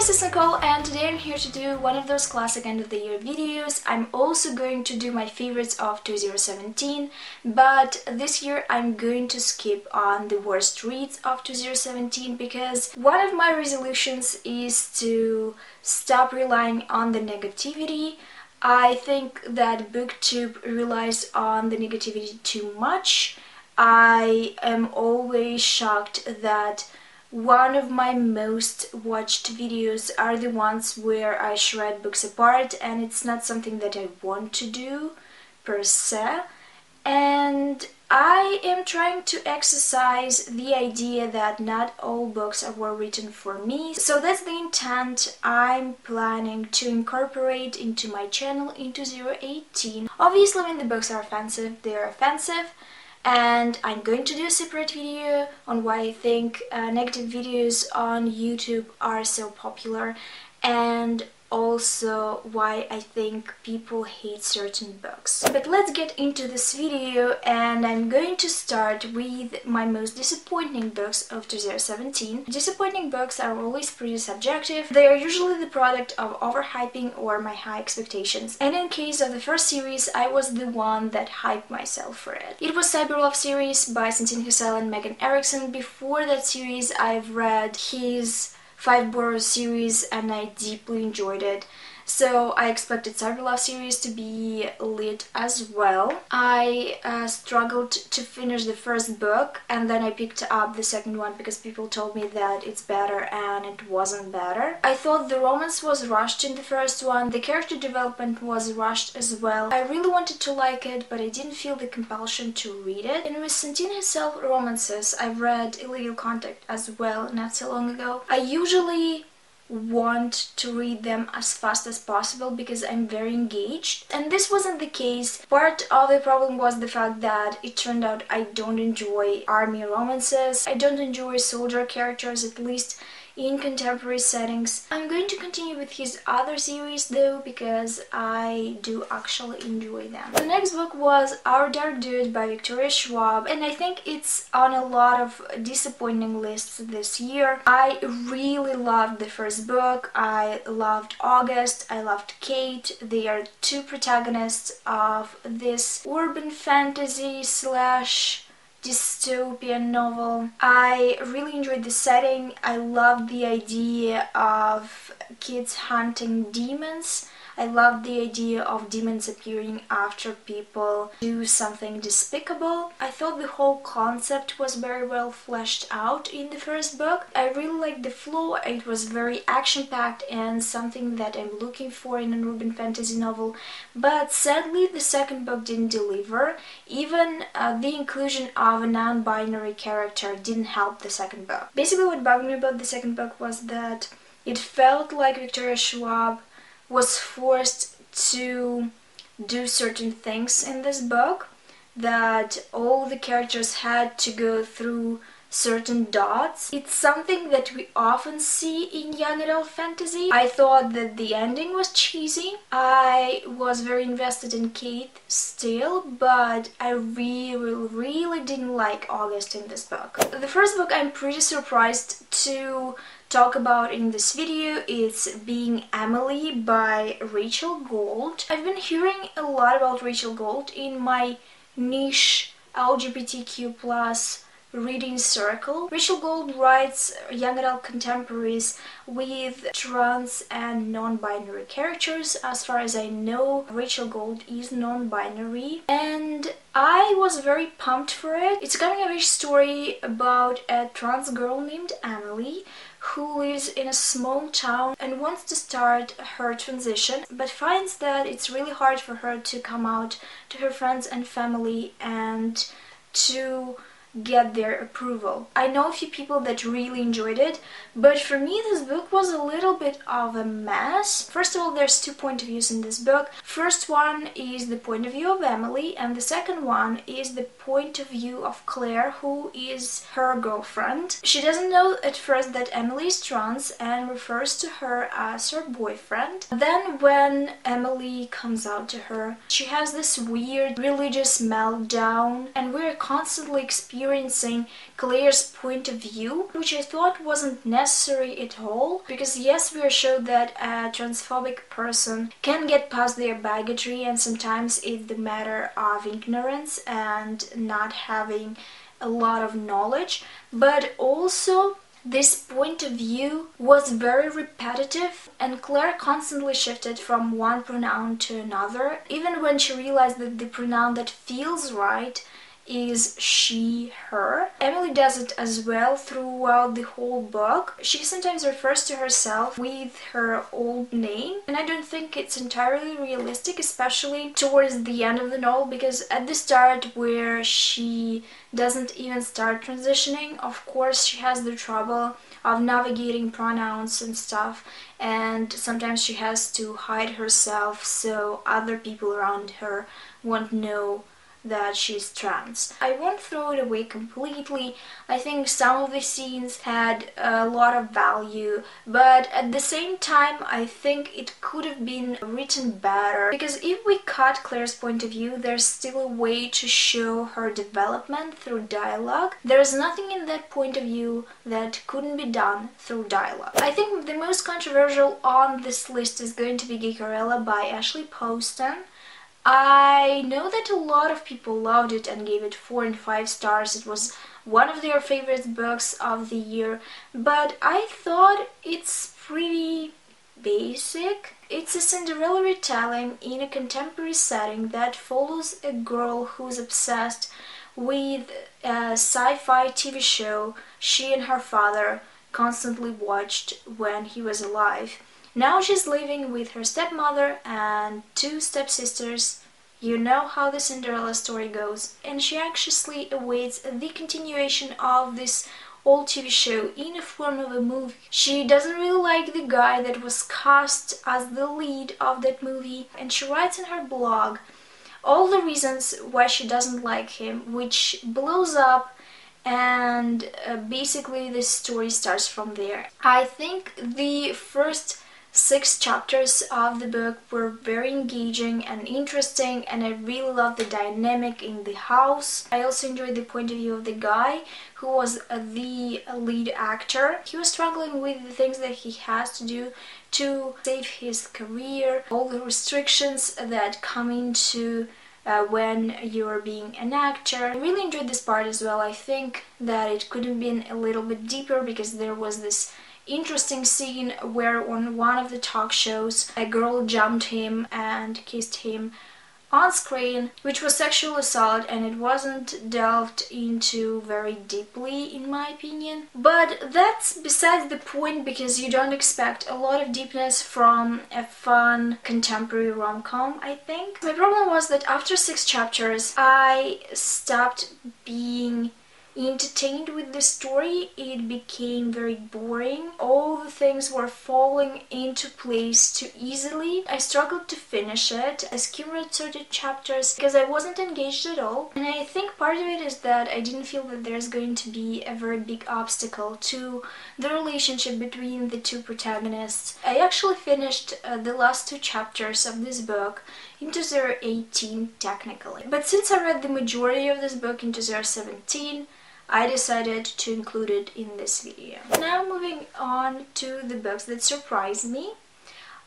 guys, it's Nicole and today I'm here to do one of those classic end of the year videos. I'm also going to do my favorites of 2017, but this year I'm going to skip on the worst reads of 2017 because one of my resolutions is to stop relying on the negativity. I think that BookTube relies on the negativity too much. I am always shocked that one of my most watched videos are the ones where I shred books apart, and it's not something that I want to do per se. And I am trying to exercise the idea that not all books were written for me. So that's the intent I'm planning to incorporate into my channel in 2018. Obviously, when the books are offensive, they are offensive. And I'm going to do a separate video on why I think negative videos on YouTube are so popular, and also why I think people hate certain books. But let's get into this video, and I'm going to start with my most disappointing books of 2017. Disappointing books are always pretty subjective. They are usually the product of overhyping or my high expectations. And in case of the first series, I was the one that hyped myself for it. It was Cyberlove series by Santine Hussain and Megan Erickson. Before that series, I've read his 5 Boroughs series and I deeply enjoyed it. So I expected Cyberlove series to be lit as well. I struggled to finish the first book, and then I picked up the second one because people told me that it's better, and it wasn't better. I thought the romance was rushed in the first one, the character development was rushed as well. I really wanted to like it, but I didn't feel the compulsion to read it. And with Santine herself romances, I've read Illegal Contact as well not so long ago. I usually want to read them as fast as possible because I'm very engaged, and this wasn't the case. Part of the problem was the fact that it turned out I don't enjoy army romances. I don't enjoy soldier characters, at least in contemporary settings. I'm going to continue with his other series though, because I do actually enjoy them. The next book was Our Dark Dude by Victoria Schwab, and I think it's on a lot of disappointing lists this year. I really loved the first book. I loved August, I loved Kate. They are two protagonists of this urban fantasy slash dystopian novel. I really enjoyed the setting. I loved the idea of kids hunting demons. I loved the idea of demons appearing after people do something despicable. I thought the whole concept was very well fleshed out in the first book. I really liked the flow. It was very action-packed and something that I'm looking for in an urban fantasy novel. But sadly, the second book didn't deliver. Even the inclusion of a non-binary character didn't help the second book. Basically, what bugged me about the second book was that it felt like Victoria Schwab was forced to do certain things in this book, that all the characters had to go through certain dots. It's something that we often see in young adult fantasy. I thought that the ending was cheesy. I was very invested in Kate still, but I really didn't like August in this book. The first book I'm pretty surprised to talk about in this video is Being Emily by Rachel Gold. I've been hearing a lot about Rachel Gold in my niche LGBTQ+ reading circle. Rachel Gold writes young adult contemporaries with trans and non-binary characters. As far as I know, Rachel Gold is non-binary, and I was very pumped for it. It's a coming-of-age story about a trans girl named Emily who lives in a small town and wants to start her transition, but finds that it's really hard for her to come out to her friends and family and to get their approval. I know a few people that really enjoyed it, but for me this book was a little bit of a mess. First of all, there's 2 point of views in this book. First one is the point of view of Emily, and the second one is the point of view of Claire, who is her girlfriend. She doesn't know at first that Emily is trans and refers to her as her boyfriend. Then when Emily comes out to her, she has this weird religious meltdown, and we're constantly experiencing experiencing Claire's point of view, which I thought wasn't necessary at all, because yes, we are showed that a transphobic person can get past their bigotry, and sometimes it's the matter of ignorance and not having a lot of knowledge, but also this point of view was very repetitive, and Claire constantly shifted from one pronoun to another, even when she realized that the pronoun that feels right is she, her. Emily does it as well throughout the whole book. She sometimes refers to herself with her old name, and I don't think it's entirely realistic, especially towards the end of the novel, because at the start, where she doesn't even start transitioning, of course she has the trouble of navigating pronouns and stuff, and sometimes she has to hide herself so other people around her won't know that she's trans. I won't throw it away completely. I think some of the scenes had a lot of value, but at the same time I think it could have been written better, because if we cut Claire's point of view, there's still a way to show her development through dialogue. There's nothing in that point of view that couldn't be done through dialogue. I think the most controversial on this list is going to be Geekarella by Ashley Poston. I know that a lot of people loved it and gave it 4 and 5 stars. It was one of their favorite books of the year, but I thought it's pretty basic. It's a Cinderella retelling in a contemporary setting that follows a girl who's obsessed with a sci-fi TV show she and her father constantly watched when he was alive. Now she's living with her stepmother and 2 stepsisters. You know how the Cinderella story goes, and she anxiously awaits the continuation of this old TV show in the form of a movie. She doesn't really like the guy that was cast as the lead of that movie, and she writes in her blog all the reasons why she doesn't like him, which blows up, and basically this story starts from there. I think the first 6 chapters of the book were very engaging and interesting, and I really loved the dynamic in the house. I also enjoyed the point of view of the guy who was the lead actor. He was struggling with the things that he has to do to save his career, all the restrictions that come into when you're being an actor. I really enjoyed this part as well. I think that it could have been a little bit deeper, because there was this interesting scene where on one of the talk shows a girl jumped him and kissed him on screen, which was sexual assault, and it wasn't delved into very deeply in my opinion. But that's besides the point, because you don't expect a lot of deepness from a fun contemporary rom-com, I think. My problem was that after 6 chapters I stopped being entertained with the story. It became very boring. All the things were falling into place too easily. I struggled to finish it. I skimmed certain chapters because I wasn't engaged at all, and I think part of it is that I didn't feel that there's going to be a very big obstacle to the relationship between the 2 protagonists. I actually finished the last 2 chapters of this book in 2018 technically, but since I read the majority of this book in 2017, I decided to include it in this video. Now moving on to the books that surprised me.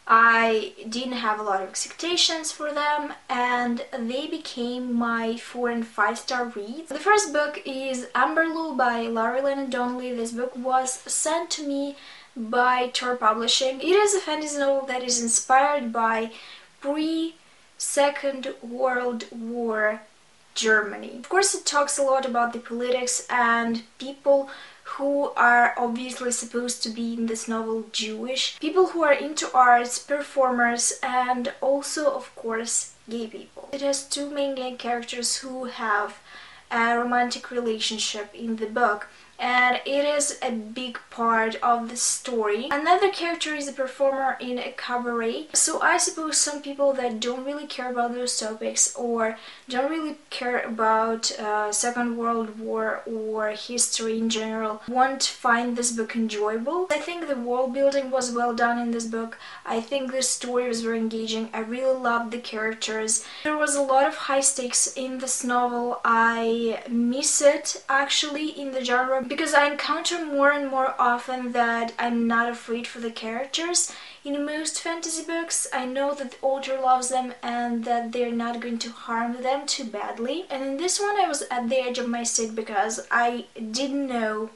I didn't have a lot of expectations for them, and they became my 4 and 5 star reads. The first book is Amberloo by Laurie Lennon Donnelly. This book was sent to me by Tor Publishing. It is a fantasy novel that is inspired by pre-Second World War Germany. Of course, it talks a lot about the politics and people who are obviously supposed to be in this novel Jewish, people who are into arts, performers, and also, of course, gay people. It has 2 main gay characters who have a romantic relationship in the book, and it is a big part of the story. Another character is a performer in a cabaret, so I suppose some people that don't really care about those topics or don't really care about Second World War or history in general won't find this book enjoyable. I think the world building was well done in this book. I think the story was very engaging. I really loved the characters. There was a lot of high stakes in this novel. I miss it actually in the genre because I encounter more and more often that I'm not afraid for the characters. In most fantasy books, I know that the author loves them and that they're not going to harm them too badly. And in this one I was at the edge of my seat because I didn't know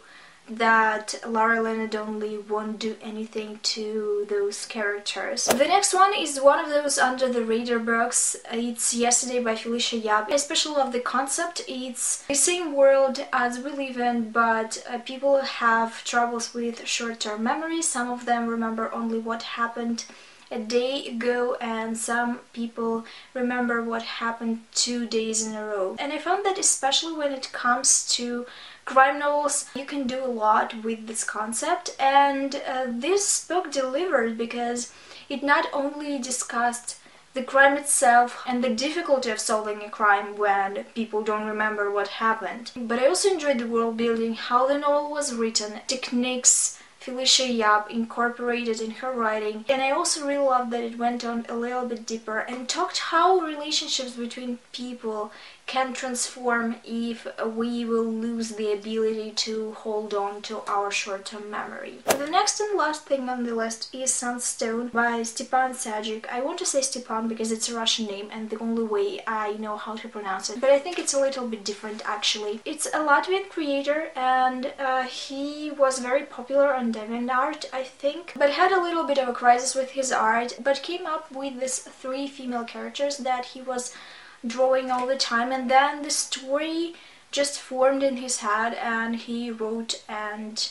that Lara Lena Donnelly won't do anything to those characters. The next one is one of those under the radar books. It's Yesterday by Felicia Yap. I especially love the concept. It's the same world as we live in, but people have troubles with short-term memory. Some of them remember only what happened a day ago, and some people remember what happened 2 days in a row. And I found that especially when it comes to crime novels, you can do a lot with this concept, and this book delivered because it not only discussed the crime itself and the difficulty of solving a crime when people don't remember what happened, but I also enjoyed the world building, how the novel was written, techniques Felicia Yap incorporated in her writing, and I also really loved that it went on a little bit deeper and talked how relationships between people can transform if we will lose the ability to hold on to our short-term memory. The next and last thing on the list is Sunstone by Stepan Sajic. I want to say Stepan because it's a Russian name and the only way I know how to pronounce it, but I think it's a little bit different actually. It's a Latvian creator, and he was very popular on DeviantArt, I think, but had a little bit of a crisis with his art, but came up with these 3 female characters that he was drawing all the time, and then the story just formed in his head and he wrote and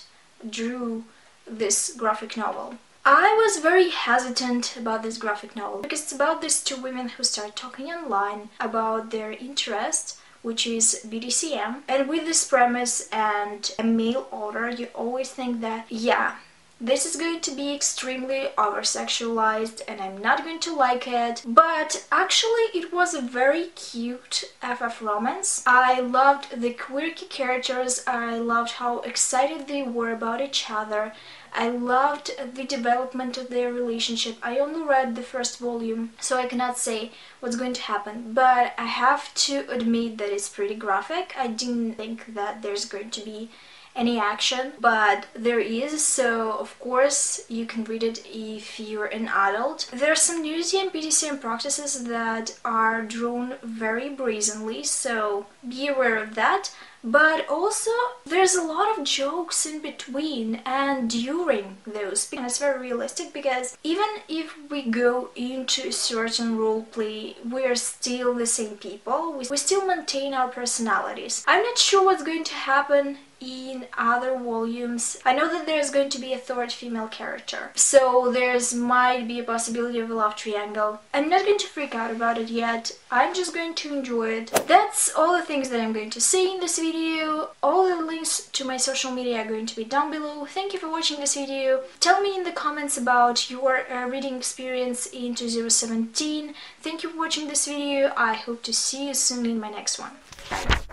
drew this graphic novel. I was very hesitant about this graphic novel because it's about these 2 women who start talking online about their interest, which is BDSM, and with this premise and a male author, you always think that, yeah, this is going to be extremely over-sexualized and I'm not going to like it, but actually it was a very cute FF romance. I loved the quirky characters, I loved how excited they were about each other, I loved the development of their relationship. I only read the first volume, so I cannot say what's going to happen, but I have to admit that it's pretty graphic. I didn't think that there's going to be any action, but there is, so of course you can read it if you're an adult. There are some nudity and BDSM practices that are drawn very brazenly, so be aware of that. But also there's a lot of jokes in between and during those, and it's very realistic because even if we go into a certain roleplay, we're still the same people, we still maintain our personalities. I'm not sure what's going to happen in other volumes. I know that there's going to be a 3rd female character, so there's might be a possibility of a love triangle. I'm not going to freak out about it yet, I'm just going to enjoy it. That's all the things that I'm going to say in this video. All the links to my social media are going to be down below. Thank you for watching this video. Tell me in the comments about your reading experience in 2017. Thank you for watching this video. I hope to see you soon in my next one. Bye.